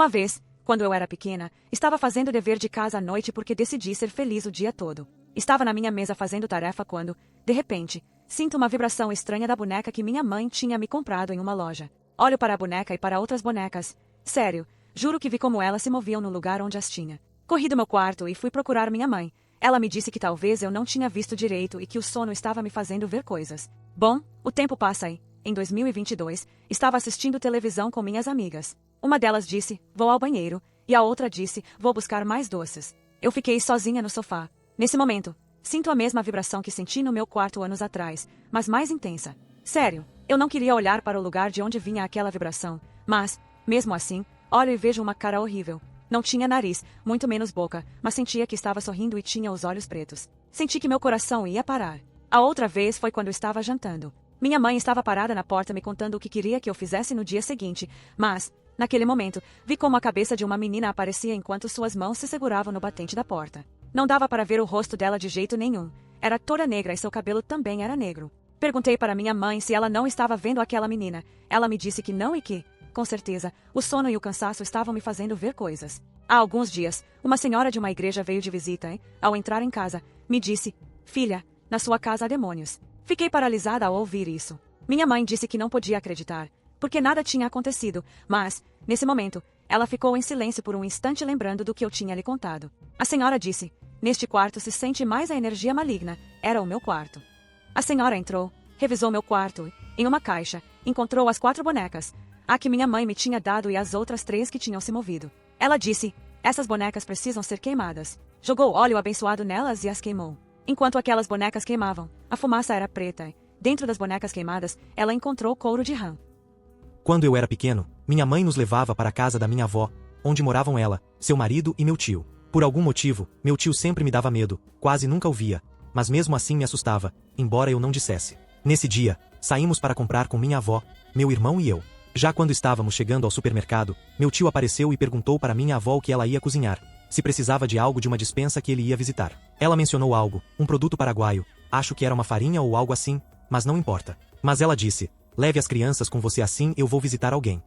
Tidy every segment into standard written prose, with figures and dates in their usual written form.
Uma vez, quando eu era pequena, estava fazendo o dever de casa à noite porque decidi ser feliz o dia todo. Estava na minha mesa fazendo tarefa quando, de repente, sinto uma vibração estranha da boneca que minha mãe tinha me comprado em uma loja. Olho para a boneca e para outras bonecas. Sério, juro que vi como elas se moviam no lugar onde as tinha. Corri do meu quarto e fui procurar minha mãe. Ela me disse que talvez eu não tinha visto direito e que o sono estava me fazendo ver coisas. Bom, o tempo passa e, em 2022, estava assistindo televisão com minhas amigas. Uma delas disse, vou ao banheiro, e a outra disse, vou buscar mais doces. Eu fiquei sozinha no sofá. Nesse momento, sinto a mesma vibração que senti no meu quarto anos atrás, mas mais intensa. Sério, eu não queria olhar para o lugar de onde vinha aquela vibração, mas, mesmo assim, olho e vejo uma cara horrível. Não tinha nariz, muito menos boca, mas sentia que estava sorrindo e tinha os olhos pretos. Senti que meu coração ia parar. A outra vez foi quando estava jantando. Minha mãe estava parada na porta me contando o que queria que eu fizesse no dia seguinte, mas, naquele momento, vi como a cabeça de uma menina aparecia enquanto suas mãos se seguravam no batente da porta. Não dava para ver o rosto dela de jeito nenhum. Era toda negra e seu cabelo também era negro. Perguntei para minha mãe se ela não estava vendo aquela menina. Ela me disse que não e que, com certeza, o sono e o cansaço estavam me fazendo ver coisas. Há alguns dias, uma senhora de uma igreja veio de visita e, ao entrar em casa, me disse, filha, na sua casa há demônios. Fiquei paralisada ao ouvir isso. Minha mãe disse que não podia acreditar, porque nada tinha acontecido, mas, nesse momento, ela ficou em silêncio por um instante lembrando do que eu tinha lhe contado. A senhora disse, neste quarto se sente mais a energia maligna, era o meu quarto. A senhora entrou, revisou meu quarto e, em uma caixa, encontrou as 4 bonecas, a que minha mãe me tinha dado e as outras 3 que tinham se movido. Ela disse, essas bonecas precisam ser queimadas. Jogou óleo abençoado nelas e as queimou. Enquanto aquelas bonecas queimavam, a fumaça era preta e, dentro das bonecas queimadas, ela encontrou couro de rã. Quando eu era pequeno, minha mãe nos levava para a casa da minha avó, onde moravam ela, seu marido e meu tio. Por algum motivo, meu tio sempre me dava medo, quase nunca o via, mas mesmo assim me assustava, embora eu não dissesse. Nesse dia, saímos para comprar com minha avó, meu irmão e eu. Já quando estávamos chegando ao supermercado, meu tio apareceu e perguntou para minha avó o que ela ia cozinhar, se precisava de algo de uma despensa que ele ia visitar. Ela mencionou algo, um produto paraguaio, acho que era uma farinha ou algo assim, mas não importa. Mas ela disse, leve as crianças com você assim eu vou visitar alguém.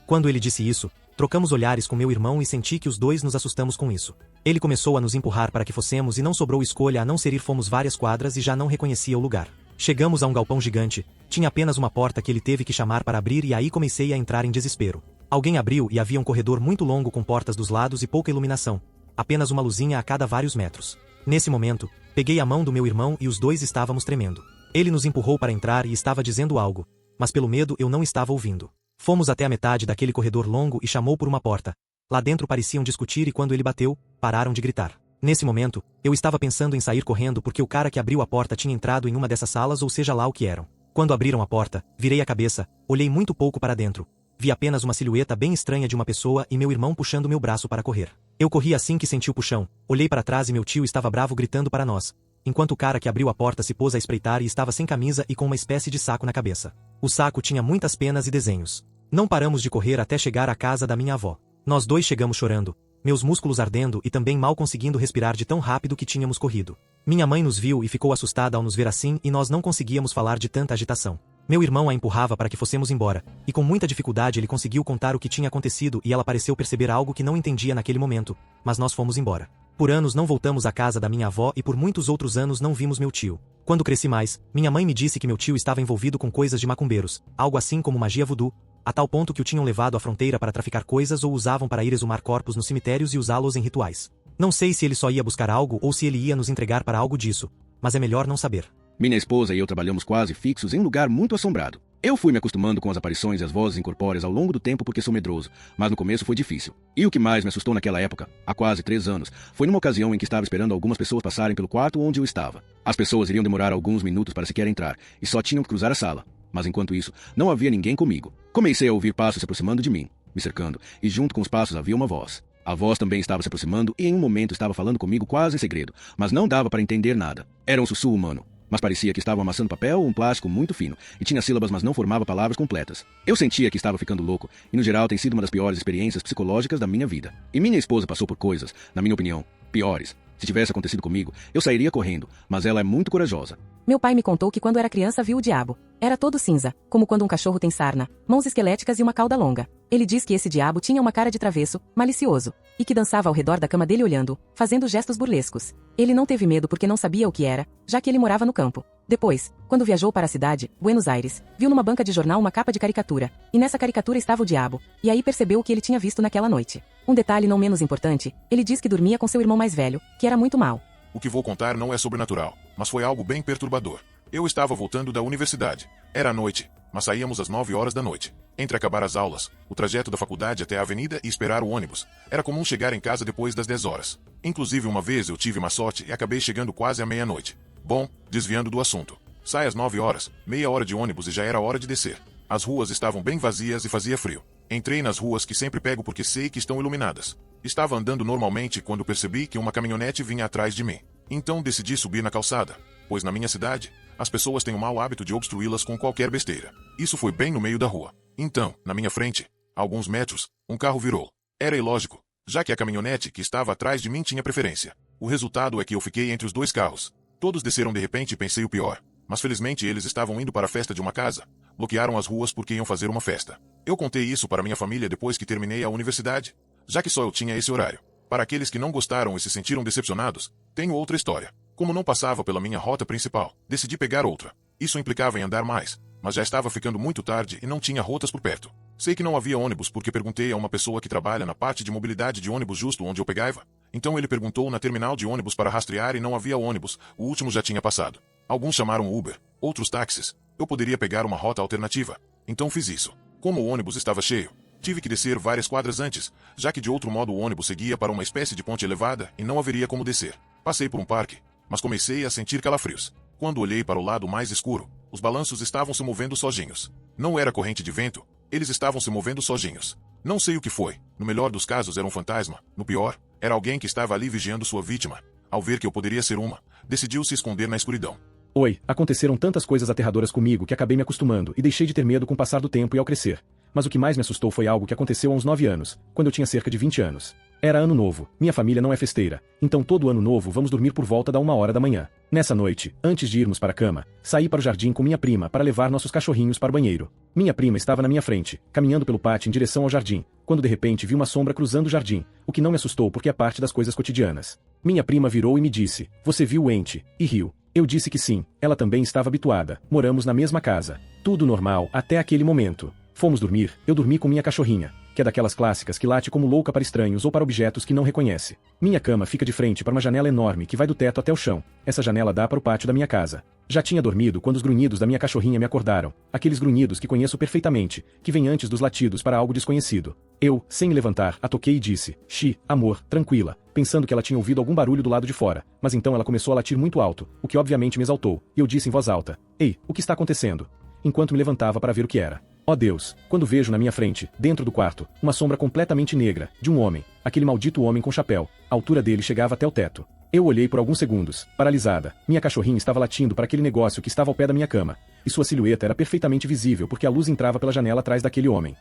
Quando ele disse isso, trocamos olhares com meu irmão e senti que os dois nos assustamos com isso. Ele começou a nos empurrar para que fossemos e não sobrou escolha a não ser ir fomos várias quadras e já não reconhecia o lugar. Chegamos a um galpão gigante, tinha apenas uma porta que ele teve que chamar para abrir e aí comecei a entrar em desespero. Alguém abriu e havia um corredor muito longo com portas dos lados e pouca iluminação. Apenas uma luzinha a cada vários metros. Nesse momento, peguei a mão do meu irmão e os dois estávamos tremendo. Ele nos empurrou para entrar e estava dizendo algo, mas pelo medo eu não estava ouvindo. Fomos até a metade daquele corredor longo e chamou por uma porta. Lá dentro pareciam discutir e quando ele bateu, pararam de gritar. Nesse momento, eu estava pensando em sair correndo porque o cara que abriu a porta tinha entrado em uma dessas salas ou seja lá o que eram. Quando abriram a porta, virei a cabeça, olhei muito pouco para dentro. Vi apenas uma silhueta bem estranha de uma pessoa e meu irmão puxando meu braço para correr. Eu corri assim que senti o puxão, olhei para trás e meu tio estava bravo gritando para nós, enquanto o cara que abriu a porta se pôs a espreitar e estava sem camisa e com uma espécie de saco na cabeça. O saco tinha muitas penas e desenhos. Não paramos de correr até chegar à casa da minha avó. Nós dois chegamos chorando, meus músculos ardendo e também mal conseguindo respirar de tão rápido que tínhamos corrido. Minha mãe nos viu e ficou assustada ao nos ver assim e nós não conseguíamos falar de tanta agitação. Meu irmão a empurrava para que fossemos embora, e com muita dificuldade ele conseguiu contar o que tinha acontecido e ela pareceu perceber algo que não entendia naquele momento, mas nós fomos embora. Por anos não voltamos à casa da minha avó e por muitos outros anos não vimos meu tio. Quando cresci mais, minha mãe me disse que meu tio estava envolvido com coisas de macumbeiros, algo assim como magia voodoo, a tal ponto que o tinham levado à fronteira para traficar coisas ou usavam para ir exumar corpos nos cemitérios e usá-los em rituais. Não sei se ele só ia buscar algo ou se ele ia nos entregar para algo disso, mas é melhor não saber. Minha esposa e eu trabalhamos quase fixos em um lugar muito assombrado. Eu fui me acostumando com as aparições e as vozes incorpóreas ao longo do tempo porque sou medroso, mas no começo foi difícil. E o que mais me assustou naquela época, há quase 3 anos, foi numa ocasião em que estava esperando algumas pessoas passarem pelo quarto onde eu estava. As pessoas iriam demorar alguns minutos para sequer entrar, e só tinham que cruzar a sala. Mas enquanto isso, não havia ninguém comigo. Comecei a ouvir passos se aproximando de mim, me cercando, e junto com os passos havia uma voz. A voz também estava se aproximando e em um momento estava falando comigo quase em segredo, mas não dava para entender nada. Era um sussurro humano, mas parecia que estavam amassando papel ou um plástico muito fino, e tinha sílabas mas não formava palavras completas. Eu sentia que estava ficando louco, e no geral tem sido uma das piores experiências psicológicas da minha vida. E minha esposa passou por coisas, na minha opinião, piores. Se tivesse acontecido comigo, eu sairia correndo, mas ela é muito corajosa. Meu pai me contou que quando era criança viu o diabo. Era todo cinza, como quando um cachorro tem sarna, mãos esqueléticas e uma cauda longa. Ele diz que esse diabo tinha uma cara de travesso, malicioso, e que dançava ao redor da cama dele olhando, fazendo gestos burlescos. Ele não teve medo porque não sabia o que era, já que ele morava no campo. Depois, quando viajou para a cidade, Buenos Aires, viu numa banca de jornal uma capa de caricatura, e nessa caricatura estava o diabo, e aí percebeu o que ele tinha visto naquela noite. Um detalhe não menos importante, ele diz que dormia com seu irmão mais velho, que era muito mau. O que vou contar não é sobrenatural, mas foi algo bem perturbador. Eu estava voltando da universidade. Era noite, mas saíamos às 9 horas da noite. Entre acabar as aulas, o trajeto da faculdade até a avenida e esperar o ônibus, era comum chegar em casa depois das 10 horas. Inclusive uma vez eu tive má sorte e acabei chegando quase à meia-noite. Bom, desviando do assunto. Sai às 9 horas, meia hora de ônibus e já era hora de descer. As ruas estavam bem vazias e fazia frio. Entrei nas ruas que sempre pego porque sei que estão iluminadas. Estava andando normalmente quando percebi que uma caminhonete vinha atrás de mim. Então decidi subir na calçada, pois na minha cidade, as pessoas têm o mau hábito de obstruí-las com qualquer besteira. Isso foi bem no meio da rua. Então, na minha frente, a alguns metros, um carro virou. Era ilógico, já que a caminhonete que estava atrás de mim tinha preferência. O resultado é que eu fiquei entre os dois carros. Todos desceram de repente e pensei o pior. Mas felizmente eles estavam indo para a festa de uma casa. Bloquearam as ruas porque iam fazer uma festa. Eu contei isso para minha família depois que terminei a universidade, já que só eu tinha esse horário. Para aqueles que não gostaram e se sentiram decepcionados, tenho outra história. Como não passava pela minha rota principal, decidi pegar outra. Isso implicava em andar mais, mas já estava ficando muito tarde e não tinha rotas por perto. Sei que não havia ônibus porque perguntei a uma pessoa que trabalha na parte de mobilidade de ônibus justo onde eu pegava. Então ele perguntou na terminal de ônibus para rastrear e não havia ônibus, o último já tinha passado. Alguns chamaram Uber, outros táxis. Eu poderia pegar uma rota alternativa. Então fiz isso. Como o ônibus estava cheio, tive que descer várias quadras antes, já que de outro modo o ônibus seguia para uma espécie de ponte elevada e não haveria como descer. Passei por um parque, mas comecei a sentir calafrios. Quando olhei para o lado mais escuro, os balanços estavam se movendo sozinhos. Não era corrente de vento, eles estavam se movendo sozinhos. Não sei o que foi. No melhor dos casos era um fantasma, no pior, era alguém que estava ali vigiando sua vítima. Ao ver que eu poderia ser uma, decidiu se esconder na escuridão. Oi, aconteceram tantas coisas aterradoras comigo que acabei me acostumando e deixei de ter medo com o passar do tempo e ao crescer. Mas o que mais me assustou foi algo que aconteceu há uns 9 anos, quando eu tinha cerca de 20 anos. Era ano novo, minha família não é festeira, então todo ano novo vamos dormir por volta da 1 hora da manhã. Nessa noite, antes de irmos para a cama, saí para o jardim com minha prima para levar nossos cachorrinhos para o banheiro. Minha prima estava na minha frente, caminhando pelo pátio em direção ao jardim, quando de repente vi uma sombra cruzando o jardim, o que não me assustou porque é parte das coisas cotidianas. Minha prima virou e me disse, "Você viu o ente?" e riu. Eu disse que sim, ela também estava habituada, moramos na mesma casa. Tudo normal até aquele momento. Fomos dormir, eu dormi com minha cachorrinha, que é daquelas clássicas que late como louca para estranhos ou para objetos que não reconhece. Minha cama fica de frente para uma janela enorme que vai do teto até o chão. Essa janela dá para o pátio da minha casa. Já tinha dormido quando os grunhidos da minha cachorrinha me acordaram, aqueles grunhidos que conheço perfeitamente, que vêm antes dos latidos para algo desconhecido. Eu, sem me levantar, a toquei e disse, "Xi, amor, tranquila", pensando que ela tinha ouvido algum barulho do lado de fora, mas então ela começou a latir muito alto, o que obviamente me exaltou, e eu disse em voz alta, "Ei, o que está acontecendo?" Enquanto me levantava para ver o que era. Ó Deus, quando vejo na minha frente, dentro do quarto, uma sombra completamente negra, de um homem, aquele maldito homem com chapéu, a altura dele chegava até o teto. Eu olhei por alguns segundos, paralisada. Minha cachorrinha estava latindo para aquele negócio que estava ao pé da minha cama, e sua silhueta era perfeitamente visível porque a luz entrava pela janela atrás daquele homem.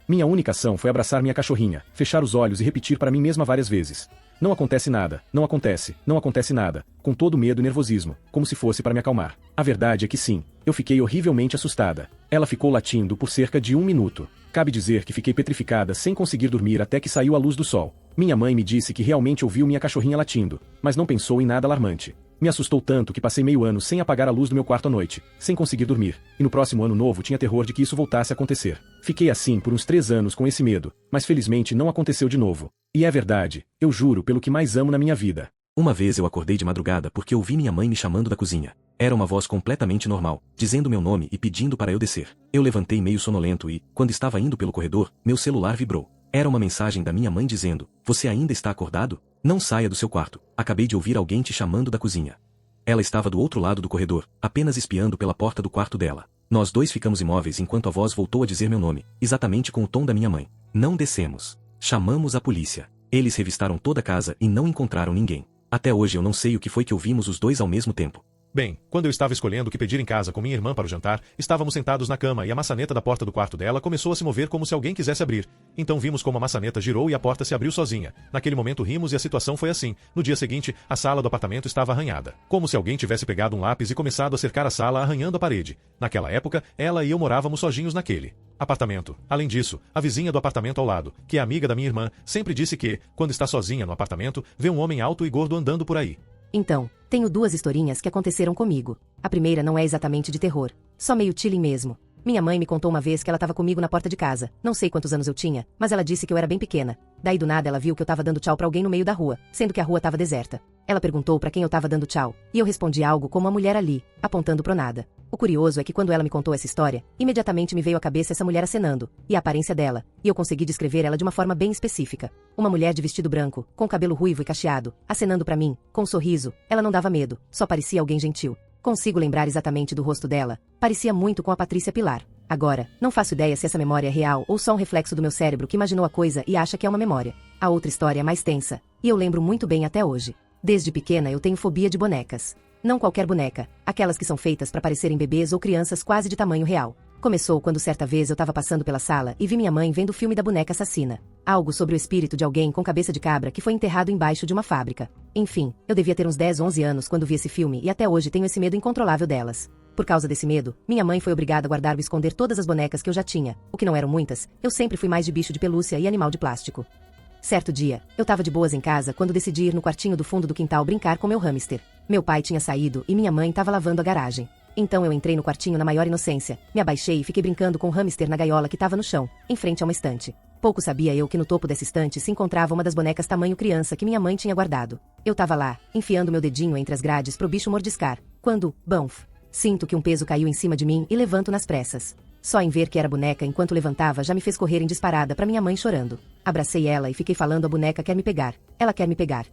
Minha única ação foi abraçar minha cachorrinha, fechar os olhos e repetir para mim mesma várias vezes. Não acontece nada, não acontece nada, com todo medo e nervosismo, como se fosse para me acalmar. A verdade é que sim, eu fiquei horrivelmente assustada. Ela ficou latindo por cerca de 1 minuto. Cabe dizer que fiquei petrificada sem conseguir dormir até que saiu a luz do sol. Minha mãe me disse que realmente ouviu minha cachorrinha latindo, mas não pensou em nada alarmante. Me assustou tanto que passei meio ano sem apagar a luz do meu quarto à noite, sem conseguir dormir, e no próximo ano novo tinha terror de que isso voltasse a acontecer. Fiquei assim por uns 3 anos com esse medo, mas felizmente não aconteceu de novo. E é verdade, eu juro pelo que mais amo na minha vida. Uma vez eu acordei de madrugada porque ouvi minha mãe me chamando da cozinha. Era uma voz completamente normal, dizendo meu nome e pedindo para eu descer. Eu levantei meio sonolento e, quando estava indo pelo corredor, meu celular vibrou. Era uma mensagem da minha mãe dizendo, "Você ainda está acordado? Não saia do seu quarto. Acabei de ouvir alguém te chamando da cozinha." Ela estava do outro lado do corredor, apenas espiando pela porta do quarto dela. Nós dois ficamos imóveis enquanto a voz voltou a dizer meu nome, exatamente com o tom da minha mãe. Não descemos. Chamamos a polícia. Eles revistaram toda a casa e não encontraram ninguém. Até hoje eu não sei o que foi que ouvimos os dois ao mesmo tempo. Bem, quando eu estava escolhendo o que pedir em casa com minha irmã para o jantar, estávamos sentados na cama e a maçaneta da porta do quarto dela começou a se mover como se alguém quisesse abrir. Então vimos como a maçaneta girou e a porta se abriu sozinha. Naquele momento rimos e a situação foi assim. No dia seguinte, a sala do apartamento estava arranhada. Como se alguém tivesse pegado um lápis e começado a cercar a sala arranhando a parede. Naquela época, ela e eu morávamos sozinhos naquele apartamento. Além disso, a vizinha do apartamento ao lado, que é amiga da minha irmã, sempre disse que, quando está sozinha no apartamento, vê um homem alto e gordo andando por aí. Então, tenho duas historinhas que aconteceram comigo. A primeira não é exatamente de terror, só meio chilling mesmo. Minha mãe me contou uma vez que ela estava comigo na porta de casa. Não sei quantos anos eu tinha, mas ela disse que eu era bem pequena. Daí do nada ela viu que eu estava dando tchau para alguém no meio da rua, sendo que a rua estava deserta. Ela perguntou para quem eu estava dando tchau, e eu respondi algo como a mulher ali, apontando pro nada. O curioso é que quando ela me contou essa história, imediatamente me veio à cabeça essa mulher acenando, e a aparência dela, e eu consegui descrever ela de uma forma bem específica. Uma mulher de vestido branco, com cabelo ruivo e cacheado, acenando para mim, com um sorriso. Ela não dava medo, só parecia alguém gentil. Consigo lembrar exatamente do rosto dela. Parecia muito com a Patrícia Pilar. Agora, não faço ideia se essa memória é real ou só um reflexo do meu cérebro que imaginou a coisa e acha que é uma memória. A outra história é mais tensa, e eu lembro muito bem até hoje. Desde pequena eu tenho fobia de bonecas. Não qualquer boneca, aquelas que são feitas para parecerem bebês ou crianças quase de tamanho real. Começou quando certa vez eu estava passando pela sala e vi minha mãe vendo o filme da boneca assassina. Algo sobre o espírito de alguém com cabeça de cabra que foi enterrado embaixo de uma fábrica. Enfim, eu devia ter uns 10, 11 anos quando vi esse filme e até hoje tenho esse medo incontrolável delas. Por causa desse medo, minha mãe foi obrigada a guardar ou esconder todas as bonecas que eu já tinha, o que não eram muitas. Eu sempre fui mais de bicho de pelúcia e animal de plástico. Certo dia, eu tava de boas em casa quando decidi ir no quartinho do fundo do quintal brincar com meu hamster. Meu pai tinha saído e minha mãe tava lavando a garagem. Então eu entrei no quartinho na maior inocência, me abaixei e fiquei brincando com o hamster na gaiola que tava no chão, em frente a uma estante. Pouco sabia eu que no topo dessa estante se encontrava uma das bonecas tamanho criança que minha mãe tinha guardado. Eu tava lá, enfiando meu dedinho entre as grades pro bicho mordiscar, quando, bumf, sinto que um peso caiu em cima de mim e levanto nas pressas. Só em ver que era boneca enquanto levantava já me fez correr em disparada pra minha mãe chorando. Abracei ela e fiquei falando: a boneca quer me pegar. Ela quer me pegar.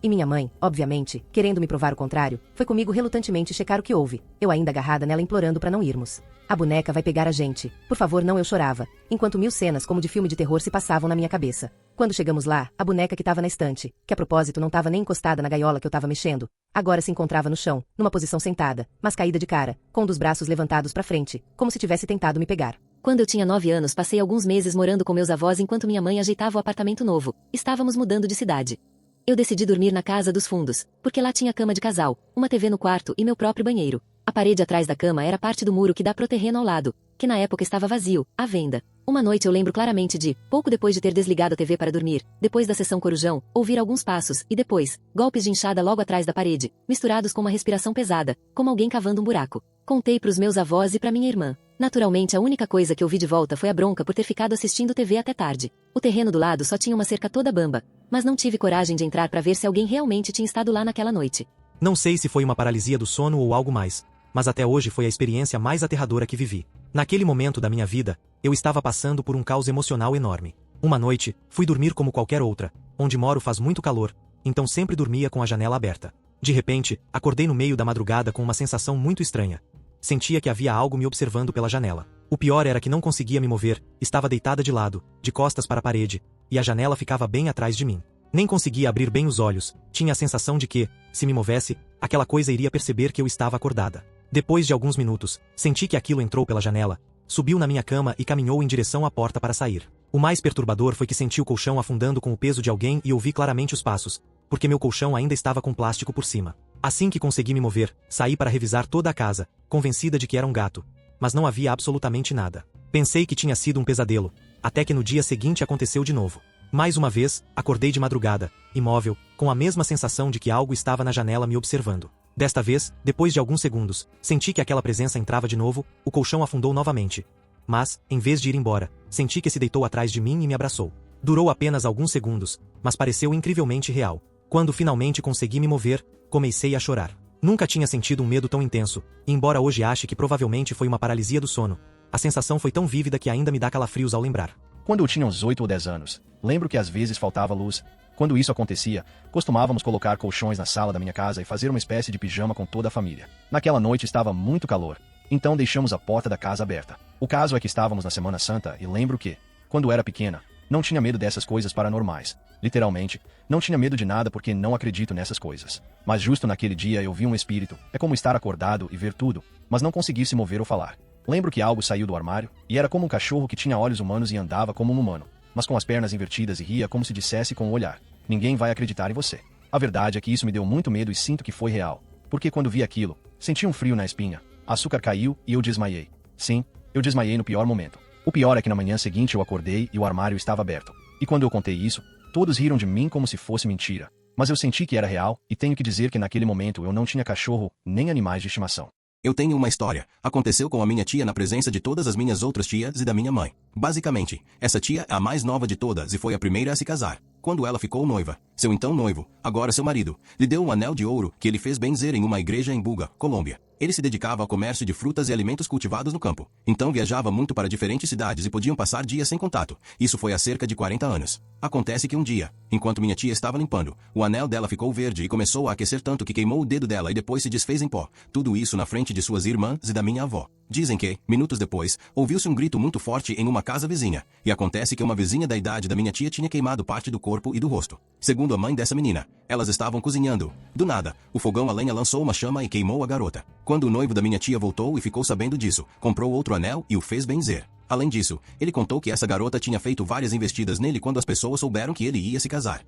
E minha mãe, obviamente, querendo me provar o contrário, foi comigo relutantemente checar o que houve, eu ainda agarrada nela implorando pra não irmos. A boneca vai pegar a gente. Por favor, não, eu chorava, enquanto mil cenas como de filme de terror se passavam na minha cabeça. Quando chegamos lá, a boneca que estava na estante, que a propósito não estava nem encostada na gaiola que eu estava mexendo, agora se encontrava no chão, numa posição sentada, mas caída de cara, com um dos braços levantados pra frente, como se tivesse tentado me pegar. Quando eu tinha 9 anos, passei alguns meses morando com meus avós enquanto minha mãe ajeitava o apartamento novo. Estávamos mudando de cidade. Eu decidi dormir na casa dos fundos, porque lá tinha cama de casal, uma TV no quarto e meu próprio banheiro. A parede atrás da cama era parte do muro que dá pro terreno ao lado, que na época estava vazio, à venda. Uma noite eu lembro claramente de, pouco depois de ter desligado a TV para dormir, depois da sessão Corujão, ouvir alguns passos e depois, golpes de enxada logo atrás da parede, misturados com uma respiração pesada, como alguém cavando um buraco. Contei pros meus avós e pra minha irmã. Naturalmente a única coisa que eu vi de volta foi a bronca por ter ficado assistindo TV até tarde. O terreno do lado só tinha uma cerca toda bamba, mas não tive coragem de entrar pra ver se alguém realmente tinha estado lá naquela noite. Não sei se foi uma paralisia do sono ou algo mais, mas até hoje foi a experiência mais aterradora que vivi. Naquele momento da minha vida, eu estava passando por um caos emocional enorme. Uma noite, fui dormir como qualquer outra. Onde moro faz muito calor, então sempre dormia com a janela aberta. De repente, acordei no meio da madrugada com uma sensação muito estranha. Sentia que havia algo me observando pela janela. O pior era que não conseguia me mover, estava deitada de lado, de costas para a parede, e a janela ficava bem atrás de mim. Nem conseguia abrir bem os olhos, tinha a sensação de que, se me movesse, aquela coisa iria perceber que eu estava acordada. Depois de alguns minutos, senti que aquilo entrou pela janela, subiu na minha cama e caminhou em direção à porta para sair. O mais perturbador foi que senti o colchão afundando com o peso de alguém e ouvi claramente os passos, porque meu colchão ainda estava com plástico por cima. Assim que consegui me mover, saí para revisar toda a casa, convencida de que era um gato. Mas não havia absolutamente nada. Pensei que tinha sido um pesadelo, até que no dia seguinte aconteceu de novo. Mais uma vez, acordei de madrugada, imóvel, com a mesma sensação de que algo estava na janela me observando. Desta vez, depois de alguns segundos, senti que aquela presença entrava de novo, o colchão afundou novamente. Mas, em vez de ir embora, senti que se deitou atrás de mim e me abraçou. Durou apenas alguns segundos, mas pareceu incrivelmente real. Quando finalmente consegui me mover, comecei a chorar. Nunca tinha sentido um medo tão intenso, e embora hoje ache que provavelmente foi uma paralisia do sono, a sensação foi tão vívida que ainda me dá calafrios ao lembrar. Quando eu tinha uns 8 ou 10 anos, lembro que às vezes faltava luz. Quando isso acontecia, costumávamos colocar colchões na sala da minha casa e fazer uma espécie de pijama com toda a família. Naquela noite estava muito calor, então deixamos a porta da casa aberta. O caso é que estávamos na Semana Santa e lembro que, quando era pequena, Não tinha medo dessas coisas paranormais. Literalmente, não tinha medo de nada porque não acredito nessas coisas. Mas justo naquele dia eu vi um espírito. É como estar acordado e ver tudo, mas não conseguir se mover ou falar. Lembro que algo saiu do armário, e era como um cachorro que tinha olhos humanos e andava como um humano, mas com as pernas invertidas e ria como se dissesse com o olhar: ninguém vai acreditar em você. A verdade é que isso me deu muito medo e sinto que foi real. Porque quando vi aquilo, senti um frio na espinha, açúcar caiu e eu desmaiei. Sim, eu desmaiei no pior momento. O pior é que na manhã seguinte eu acordei e o armário estava aberto. E quando eu contei isso, todos riram de mim como se fosse mentira. Mas eu senti que era real, e tenho que dizer que naquele momento eu não tinha cachorro, nem animais de estimação. Eu tenho uma história. Aconteceu com a minha tia na presença de todas as minhas outras tias e da minha mãe. Basicamente, essa tia é a mais nova de todas e foi a primeira a se casar. Quando ela ficou noiva, seu então noivo, agora seu marido, lhe deu um anel de ouro que ele fez benzer em uma igreja em Buga, Colômbia. Ele se dedicava ao comércio de frutas e alimentos cultivados no campo. Então viajava muito para diferentes cidades e podiam passar dias sem contato. Isso foi há cerca de 40 anos. Acontece que um dia, enquanto minha tia estava limpando, o anel dela ficou verde e começou a aquecer tanto que queimou o dedo dela e depois se desfez em pó. Tudo isso na frente de suas irmãs e da minha avó. Dizem que, minutos depois, ouviu-se um grito muito forte em uma casa vizinha. E acontece que uma vizinha da idade da minha tia tinha queimado parte do corpo e do rosto. Segundo a mãe dessa menina, elas estavam cozinhando. Do nada, o fogão a lenha lançou uma chama e queimou a garota. Quando o noivo da minha tia voltou e ficou sabendo disso, comprou outro anel e o fez benzer. Além disso, ele contou que essa garota tinha feito várias investidas nele quando as pessoas souberam que ele ia se casar.